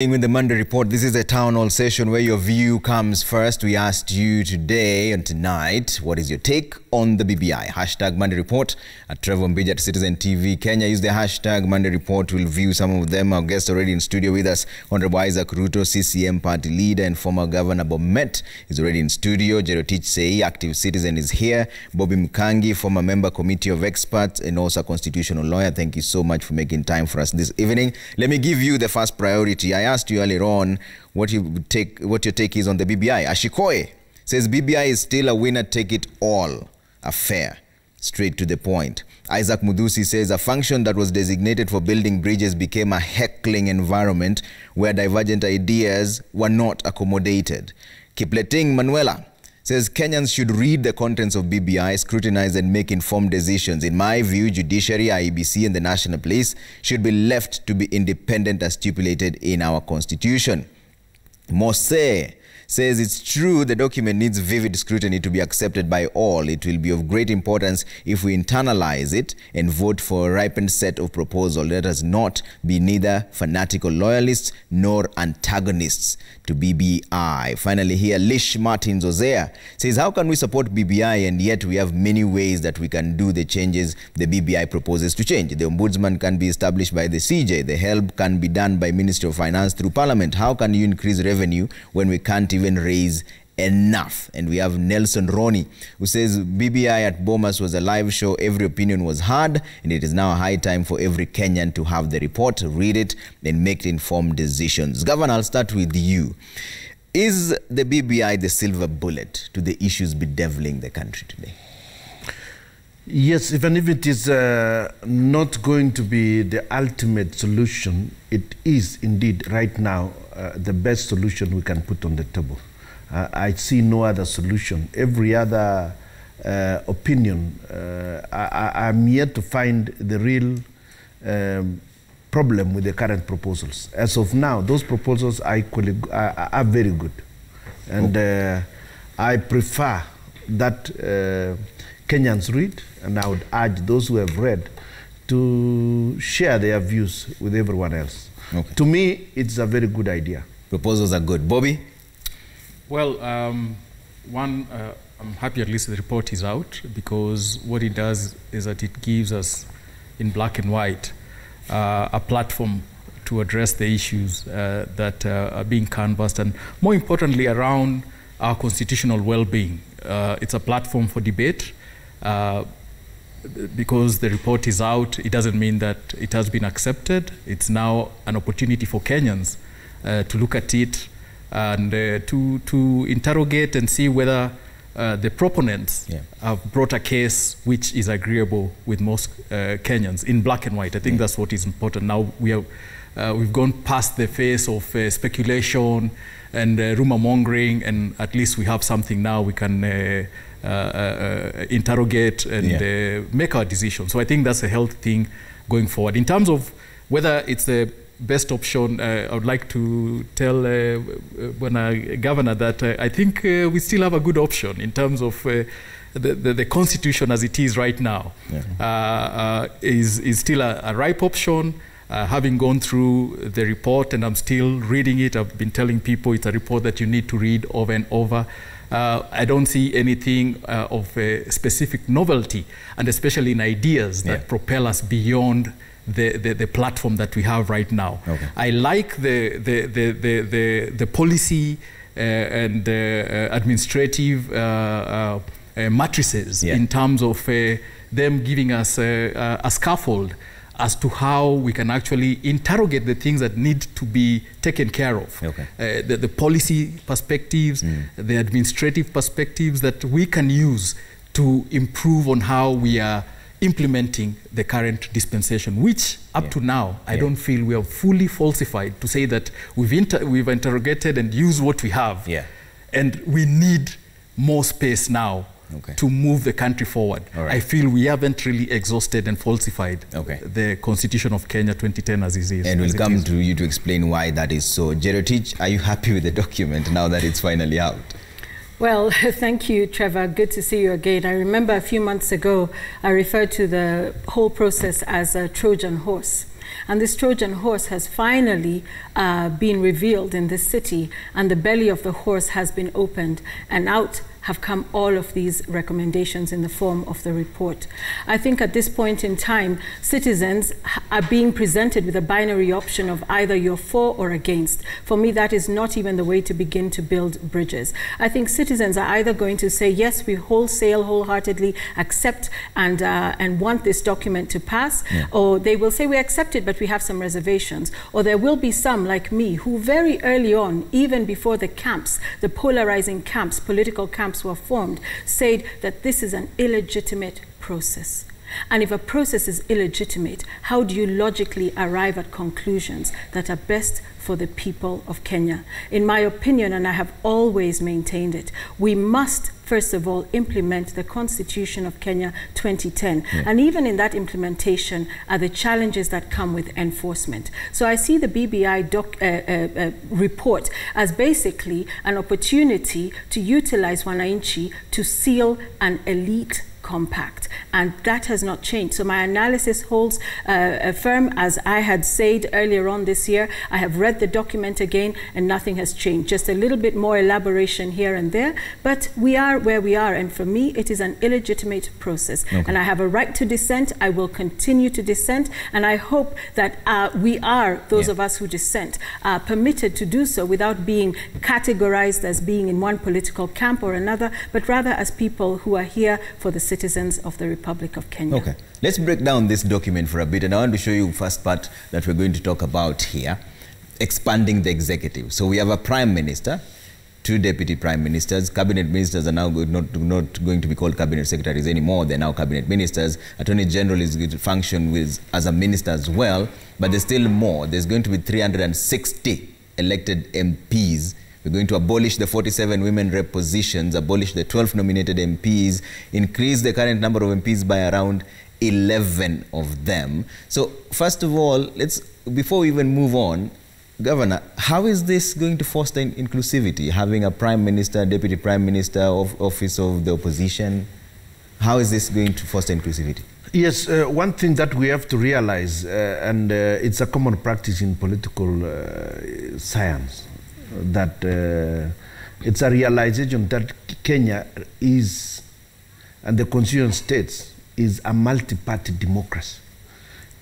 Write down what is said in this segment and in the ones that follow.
With the Monday Report, this is a town hall session where your view comes first. We asked you today and tonight, what is your take on the BBI? Hashtag Monday Report at Trevor Mbija at Citizen TV Kenya. Use the hashtag Monday Report. We'll view some of them. Our guest already in studio with us, Honorable Isaac Ruto, CCM party leader and former Governor Bomet is already in studio. Jerotich Sei, active citizen, is here. Bobby Mkangi, former member committee of experts and also a constitutional lawyer. Thank you so much for making time for us this evening. Let me give you the first priority. I asked you earlier on what your take is on the BBI. Ashikoe says BBI is still a winner, take it all affair. Straight to the point. Isaac Mudusi says a function that was designated for building bridges became a heckling environment where divergent ideas were not accommodated. Kipleting Manuela says Kenyans should read the contents of BBI, scrutinize and make informed decisions. In my view, judiciary, IEBC and the National Police should be left to be independent as stipulated in our constitution. Mose says it's true the document needs vivid scrutiny to be accepted by all. It will be of great importance if we internalize it and vote for a ripened set of proposals. Let us not be neither fanatical loyalists nor antagonists to BBI. Finally here, Lish Martins Ozea says, how can we support BBI and yet we have many ways that we can do the changes the BBI proposes to change? The Ombudsman can be established by the CJ. The help can be done by Ministry of Finance through Parliament. How can you increase revenue when we can't even raise enough? And we have Nelson Ronnie who says BBI at Bomas was a live show. Every opinion was heard and it is now a high time for every Kenyan to have the report, read it and make informed decisions. Governor, I'll start with you. Is the BBI the silver bullet to the issues bedeviling the country today? Yes, even if it is not going to be the ultimate solution, it is indeed right now the best solution we can put on the table. I see no other solution. Every other opinion, I'm yet to find the real problem with the current proposals. As of now, those proposals are very good. And I prefer that Kenyans read, and I would urge those who have read to share their views with everyone else. Okay. To me, it's a very good idea. Proposals are good. Bobby? Well, I'm happy at least the report is out, because what it does is that it gives us, in black and white, a platform to address the issues that are being canvassed, and more importantly, around our constitutional well-being. It's a platform for debate. Because the report is out, it doesn't mean that it has been accepted. It's now an opportunity for Kenyans to look at it and to interrogate and see whether the proponents have brought a case which is agreeable with most Kenyans in black and white. I think that's what is important. Now we've gone past the phase of speculation and rumor mongering, and at least we have something now we can interrogate and make our decision. So I think that's a healthy thing going forward. In terms of whether it's the best option, I would like to tell Governor that I think we still have a good option in terms of the Constitution as it is right now. Is still a ripe option. Having gone through the report, and I'm still reading it, I've been telling people it's a report that you need to read over and over. I don't see anything of a specific novelty, and especially in ideas that propel us beyond the platform that we have right now. Okay. I like the policy and administrative matrices in terms of them giving us a scaffold as to how we can actually interrogate the things that need to be taken care of. Okay. The policy perspectives, the administrative perspectives that we can use to improve on how we are implementing the current dispensation, which up to now, I don't feel we are fully falsified to say that we've interrogated and used what we have. And we need more space now to move the country forward. I feel we haven't really exhausted and falsified the Constitution of Kenya 2010 as it is. And we'll come to you to explain why that is so. Jerotich, are you happy with the document now that it's finally out? Well, thank you, Trevor. Good to see you again. I remember a few months ago, I referred to the whole process as a Trojan horse. And this Trojan horse has finally been revealed in this city, and the belly of the horse has been opened, and out have come all of these recommendations in the form of the report. I think at this point in time, citizens are being presented with a binary option of either you're for or against. For me, that is not even the way to begin to build bridges. I think citizens are either going to say, yes, we wholeheartedly accept and want this document to pass, or they will say we accept it, but we have some reservations. Or there will be some like me who very early on, even before the camps, the polarizing camps, political camps were formed, said that this is an illegitimate process. And if a process is illegitimate, how do you logically arrive at conclusions that are best for the people of Kenya? In my opinion, and I have always maintained it, we must first of all implement the Constitution of Kenya 2010. And even in that implementation are the challenges that come with enforcement. So I see the BBI report as basically an opportunity to utilize wananchi to seal an elite compact, and that has not changed. So my analysis holds firm. As I had said earlier on this year, I have read the document again and nothing has changed, just a little bit more elaboration here and there, but we are where we are, and for me it is an illegitimate process. And I have a right to dissent. I will continue to dissent, and I hope that we are, those of us who dissent, are permitted to do so without being categorized as being in one political camp or another, but rather as people who are here for the citizens of the Republic of Kenya. Okay, let's break down this document for a bit, and I want to show you first part that we're going to talk about here, expanding the executive. So we have a prime minister, two deputy prime ministers, cabinet ministers are now not going to be called cabinet secretaries anymore, they're now cabinet ministers. Attorney General is going to function as a minister as well, but there's still more. There's going to be 360 elected MPs. We're going to abolish the 47 women rep positions, abolish the 12 nominated MPs, increase the current number of MPs by around 11 of them. So first of all, before we even move on, Governor, how is this going to foster inclusivity, having a prime minister, deputy prime minister, office of the opposition? How is this going to foster inclusivity? Yes, one thing that we have to realize, and it's a common practice in political science, that it's a realization that Kenya is, and the constituent states, is a multi-party democracy.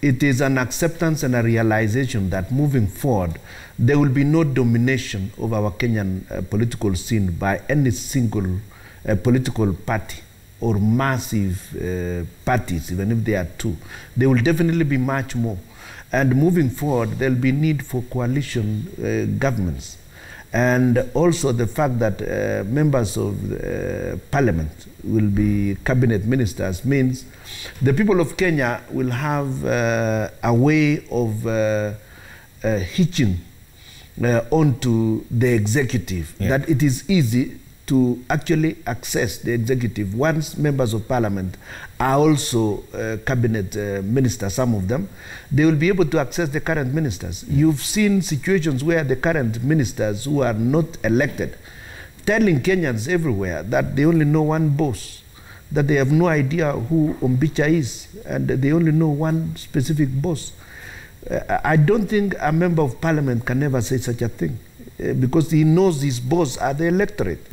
It is an acceptance and a realization that moving forward, there will be no domination of our Kenyan political scene by any single political party or massive parties, even if there are two. There will definitely be much more. And moving forward, there will be need for coalition governments. And also the fact that members of parliament will be cabinet ministers means the people of Kenya will have a way of hitching onto the executive, that it is easy to actually access the executive. Once members of parliament are also cabinet ministers, some of them, they will be able to access the current ministers. You've seen situations where the current ministers who are not elected telling Kenyans everywhere that they only know one boss, that they have no idea who Ombicha is, and they only know one specific boss. I don't think a member of parliament can ever say such a thing, because he knows his boss are the electorate.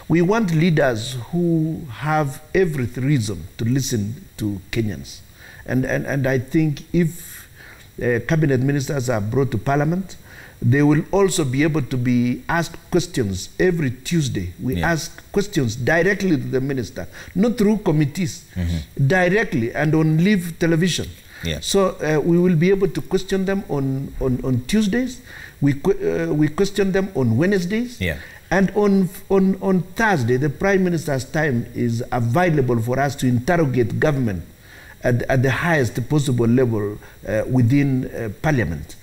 We want leaders who have every reason to listen to Kenyans. And I think if cabinet ministers are brought to parliament, they will also be able to be asked questions every Tuesday. We ask questions directly to the minister, not through committees, directly and on live television. So we will be able to question them on Tuesdays. We question them on Wednesdays. And on Thursday, the Prime Minister's time is available for us to interrogate government at the highest possible level within Parliament.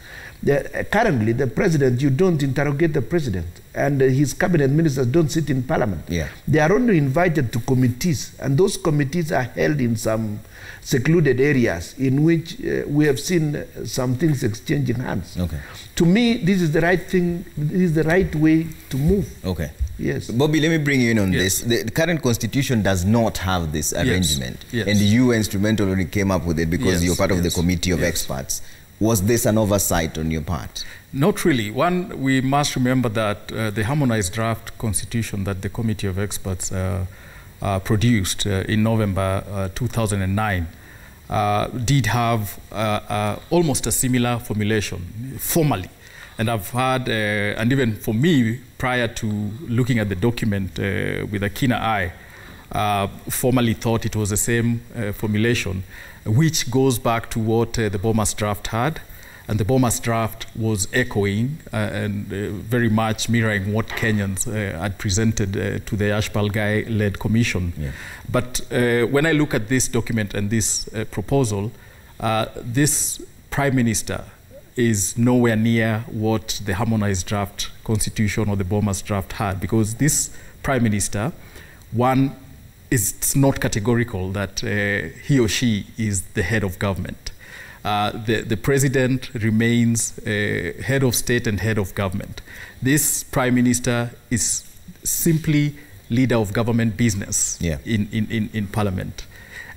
Currently, the president, you don't interrogate the president, and his cabinet ministers don't sit in parliament. They are only invited to committees, and those committees are held in some secluded areas in which we have seen some things exchanging hands. To me, this is the right thing, this is the right way to move. Yes. Bobby, let me bring you in on this. The current constitution does not have this arrangement, and you instrumentally came up with it because you're part of the committee of experts. Was this an oversight on your part? Not really. One, we must remember that the harmonized draft constitution that the Committee of Experts produced in November 2009 did have almost a similar formulation, formally. And I've had, and even for me, prior to looking at the document with a keener eye, formally thought it was the same formulation, which goes back to what the Bomas draft had. And the Bomas draft was echoing and very much mirroring what Kenyans had presented to the Ashpal Gai-led commission. Yeah. But when I look at this document and this proposal, this Prime Minister is nowhere near what the harmonized draft constitution or the Bomas draft had, because this Prime Minister, one, it's not categorical that he or she is the head of government. The president remains head of state and head of government. This Prime Minister is simply leader of government business in Parliament.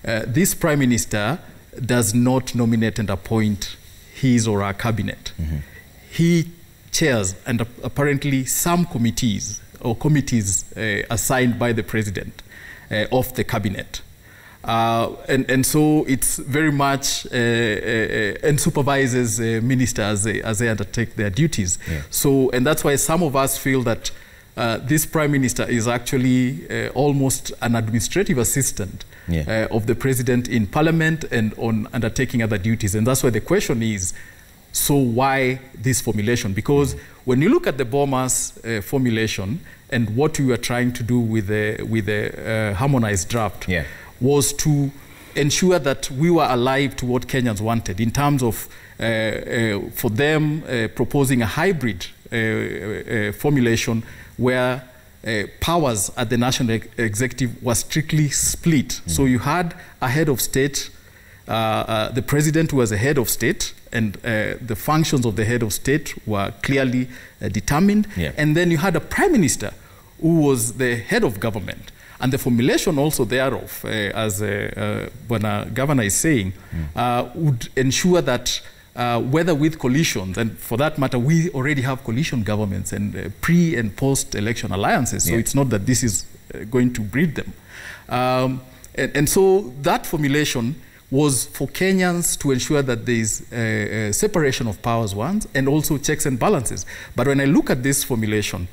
This Prime Minister does not nominate and appoint his or her cabinet. Mm-hmm. He chairs and apparently some committees or committees assigned by the president of the cabinet. And so it's very much and supervises ministers as they undertake their duties. Yeah. So, and that's why some of us feel that this Prime Minister is actually almost an administrative assistant of the president in Parliament and on undertaking other duties. And that's why the question is, so why this formulation? Because when you look at the Bomas formulation and what we were trying to do with the harmonized draft, was to ensure that we were alive to what Kenyans wanted in terms of, for them, proposing a hybrid formulation where powers at the national executive were strictly split. Mm-hmm. So you had a head of state, the president was a head of state, and the functions of the head of state were clearly determined. Yeah. And then you had a prime minister who was the head of government. And the formulation also thereof, as when a governor is saying, would ensure that whether with coalitions, and for that matter, we already have coalition governments and pre- and post-election alliances, so it's not that this is going to breed them. And so that formulation was for Kenyans to ensure that there is separation of powers, ones, and also checks and balances. But when I look at this formulation,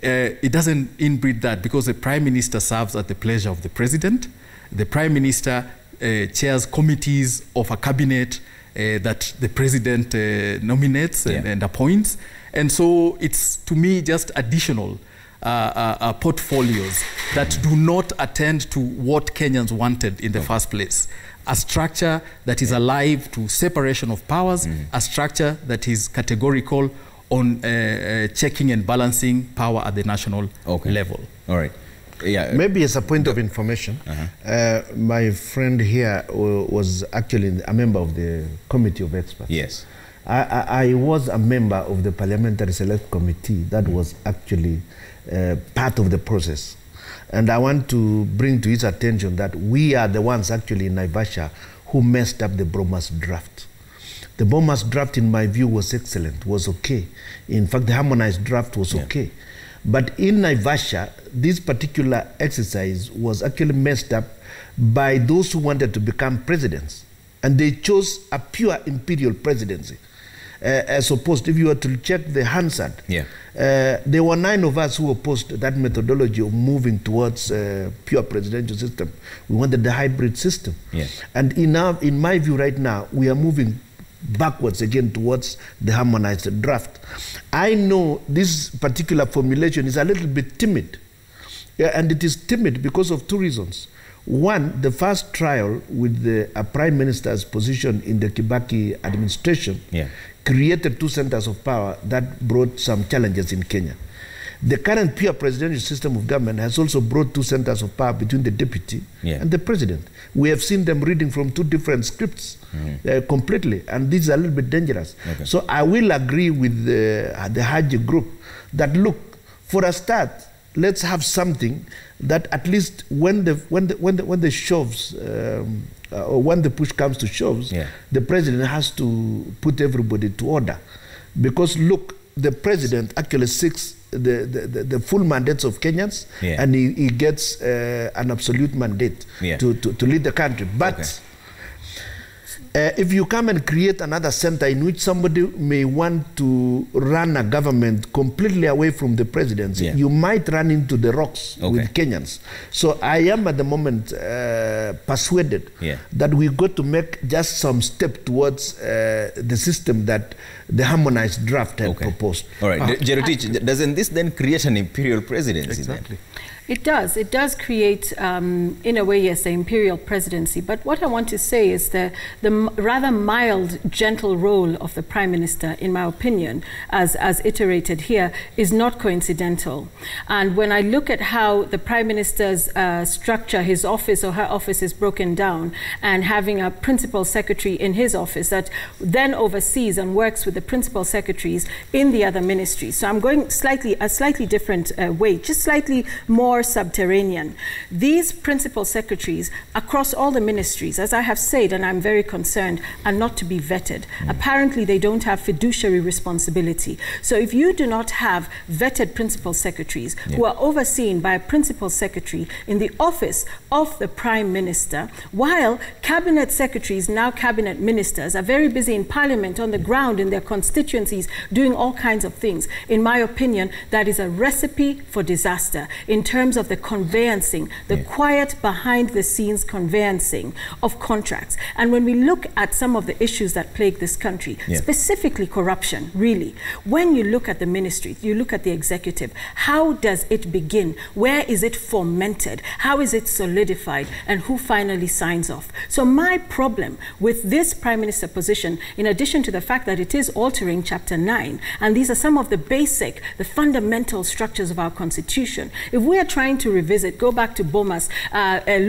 it doesn't inbreed that, because the Prime Minister serves at the pleasure of the President. The Prime Minister chairs committees of a cabinet that the President nominates and appoints. And so it's, to me, just additional portfolios that do not attend to what Kenyans wanted in the first place. A structure that is alive to separation of powers, a structure that is categorical on checking and balancing power at the national level. All right. Yeah. Maybe as a point of information, my friend here was actually a member of the Committee of Experts. Yes. I was a member of the Parliamentary Select Committee that was actually part of the process. And I want to bring to his attention that we are the ones actually in Naivasha who messed up the Bomas draft. The Bomas draft, in my view, was excellent, was okay. In fact, the harmonized draft was okay. But in Naivasha, this particular exercise was actually messed up by those who wanted to become presidents. And they chose a pure imperial presidency. As opposed, if you were to check the Hansard, there were 9 of us who opposed that methodology of moving towards pure presidential system. We wanted the hybrid system. And in my view right now, we are moving backwards again towards the harmonized draft. I know this particular formulation is a little bit timid. And it is timid because of 2 reasons. One, the first trial with a prime minister's position in the Kibaki administration created 2 centers of power that brought some challenges in Kenya. The current pure presidential system of government has also brought 2 centers of power between the deputy and the president. We have seen them reading from 2 different scripts completely, and this is a little bit dangerous. So I will agree with the Haji group that, look, for a start, let's have something that at least when the shoves or when the push comes to shoves, the president has to put everybody to order, because look, the president actually seeks the full mandates of Kenyans, and he gets an absolute mandate to lead the country. But if you come and create another center in which somebody may want to run a government completely away from the presidency, you might run into the rocks with Kenyans. So I am at the moment persuaded that we got to make just some step towards the system that the harmonized draft had proposed. All right, Jerotich, doesn't this then create an imperial presidency? Exactly. It does. It does create, in a way, yes, the imperial presidency. But what I want to say is the rather mild, gentle role of the Prime Minister, in my opinion, as iterated here, is not coincidental. And when I look at how the Prime Minister's structure, his office or her office is broken down, and having a principal secretary in his office that then oversees and works with the principal secretaries in the other ministries. So I'm going a slightly different way, just slightly more subterranean. These principal secretaries across all the ministries, as I have said, and I'm very concerned, are not to be vetted. Apparently they don't have fiduciary responsibility. So if you do not have vetted principal secretaries who are overseen by a principal secretary in the office of the Prime Minister, while cabinet secretaries, now cabinet ministers, are very busy in Parliament, on the ground, in their constituencies, doing all kinds of things, in my opinion, that is a recipe for disaster in terms of the conveyancing, the quiet behind-the-scenes conveyancing of contracts. And when we look at some of the issues that plague this country, specifically corruption, really, when you look at the ministry, you look at the executive, how does it begin? Where is it fomented? How is it solidified? And who finally signs off? So my problem with this Prime Minister position, in addition to the fact that it is altering Chapter 9, and these are some of the basic, the fundamental structures of our Constitution, if we are trying to revisit, go back to Bomas,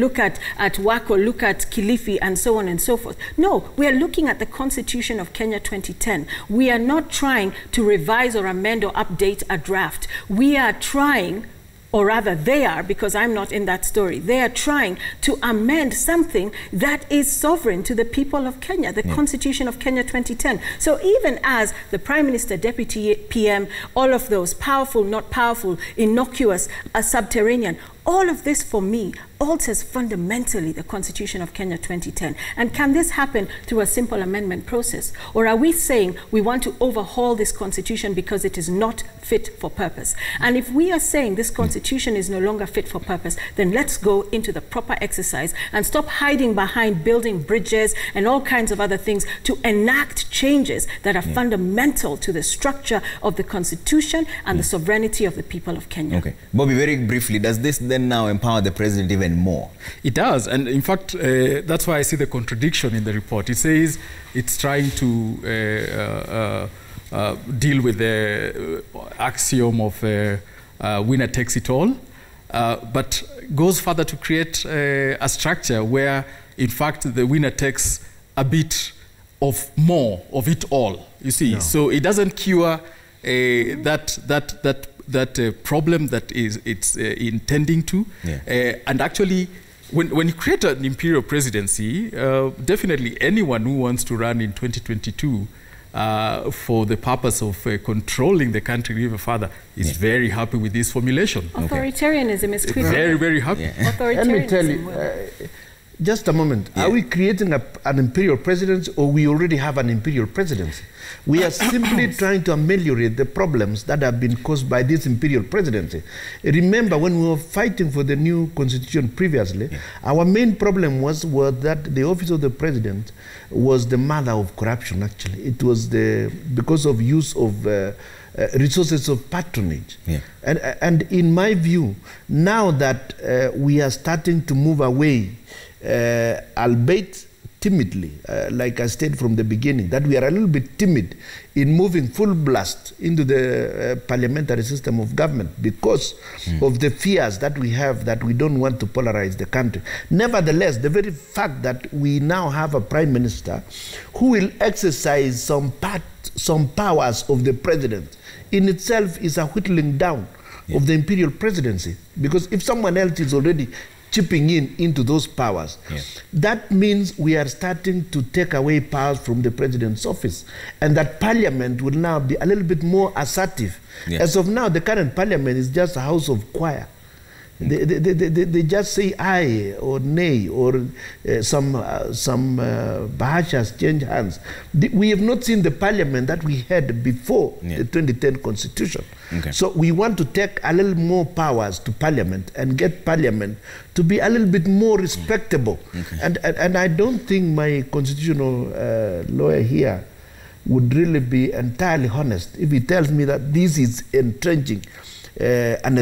look at Wako, look at Kilifi, and so on and so forth. No, we are looking at the Constitution of Kenya 2010. We are not trying to revise or amend or update a draft. We are trying, or rather they are, because I'm not in that story, they are trying to amend something that is sovereign to the people of Kenya, the Constitution of Kenya 2010. So even as the Prime Minister, Deputy PM, all of those, powerful, not powerful, innocuous, subterranean, all of this for me alters fundamentally the Constitution of Kenya 2010. And can this happen through a simple amendment process? Or are we saying we want to overhaul this Constitution because it is not fit for purpose? And if we are saying this Constitution is no longer fit for purpose, then let's go into the proper exercise and stop hiding behind building bridges and all kinds of other things to enact changes that are fundamental to the structure of the Constitution and the sovereignty of the people of Kenya. Okay. Bobby, very briefly, does this then now empower the president even more? It does, and in fact, that's why I see the contradiction in the report. It says it's trying to deal with the axiom of winner takes it all, but goes further to create a structure where, in fact, the winner takes a bit of more of it all. You see, so it doesn't cure that problem that it's intending to, and actually, when you create an imperial presidency, definitely anyone who wants to run in 2022 for the purpose of controlling the country even further is very happy with this formulation. Authoritarianism is critical. Very, very happy. Let me tell you, just a moment. Are we creating an imperial presidency, or we already have an imperial presidency? We are simply trying to ameliorate the problems that have been caused by this imperial presidency. Remember, when we were fighting for the new constitution previously, our main problem was that the office of the president was the mother of corruption, actually. It was because of use of resources of patronage. And in my view, now that we are starting to move away, albeit timidly, like I stated from the beginning, that we are a little bit timid in moving full blast into the parliamentary system of government because of the fears that we have, that we don't want to polarize the country. Nevertheless, the very fact that we now have a prime minister who will exercise some powers of the president in itself is a whittling down of the imperial presidency. Because if someone else is already chipping into those powers, that means we are starting to take away powers from the president's office, and that parliament will now be a little bit more assertive. As of now, the current parliament is just a house of choir. They just say aye or nay, or some bahashas change hands. We have not seen the parliament that we had before the 2010 constitution. So we want to take a little more powers to parliament and get parliament to be a little bit more respectable. And I don't think my constitutional lawyer here would really be entirely honest if he tells me that this is entrenching an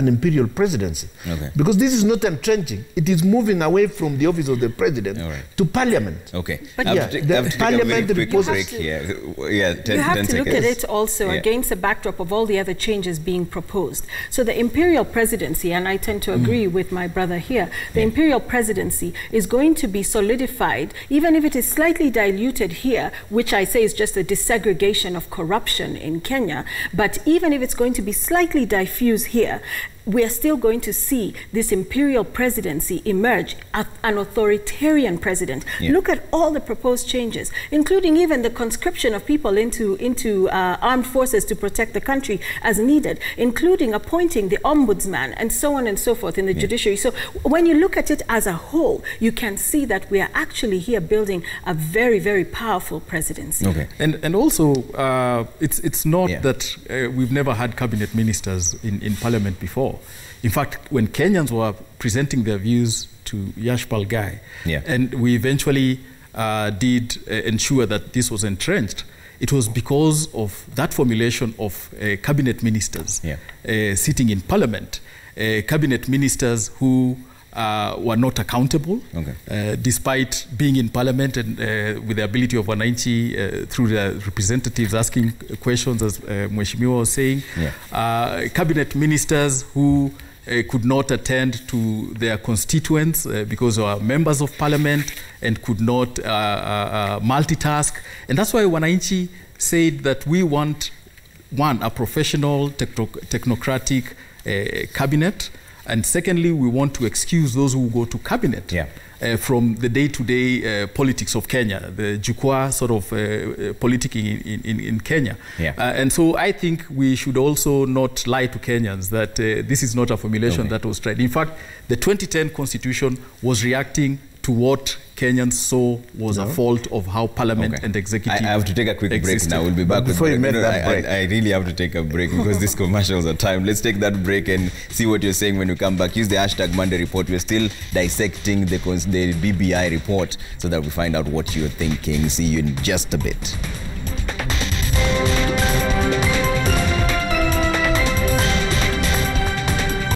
imperial presidency. Because this is not entrenching. It is moving away from the office of the president to parliament. But the parliament break here. You have to look at it also against the backdrop of all the other changes being proposed. So the imperial presidency, and I tend to agree with my brother here, the imperial presidency is going to be solidified, even if it is slightly diluted here, which I say is just a disaggregation of corruption in Kenya. But even if it's going to be slightly diffuse here, we are still going to see this imperial presidency emerge as an authoritarian president. Look at all the proposed changes, including even the conscription of people into armed forces to protect the country as needed, including appointing the ombudsman and so on and so forth in the judiciary. So when you look at it as a whole, you can see that we are actually here building a very, very powerful presidency. And also, it's not that we've never had cabinet ministers in parliament before. In fact, when Kenyans were presenting their views to Yashpal Gai, and we eventually did ensure that this was entrenched, it was because of that formulation of cabinet ministers sitting in parliament, cabinet ministers who were not accountable, despite being in parliament and with the ability of Wananchi through the representatives asking questions, as Mheshimiwa was saying. Cabinet ministers who could not attend to their constituents because they were members of parliament and could not multitask. And that's why Wananchi said that we want, one, a professional, technocratic cabinet, and secondly, we want to excuse those who go to cabinet from the day-to-day politics of Kenya, the jukwaa sort of politicking in Kenya. And so I think we should also not lie to Kenyans that this is not a formulation that was tried. In fact, the 2010 constitution was reacting to what Kenyans saw was a fault of how parliament and executive I have to take a quick break now. We'll be back. Before you make that break, I really have to take a break because these commercials are time. Let's take that break and see what you're saying when we come back. Use the hashtag Monday Report. We're still dissecting the BBI report so that we find out what you're thinking. See you in just a bit.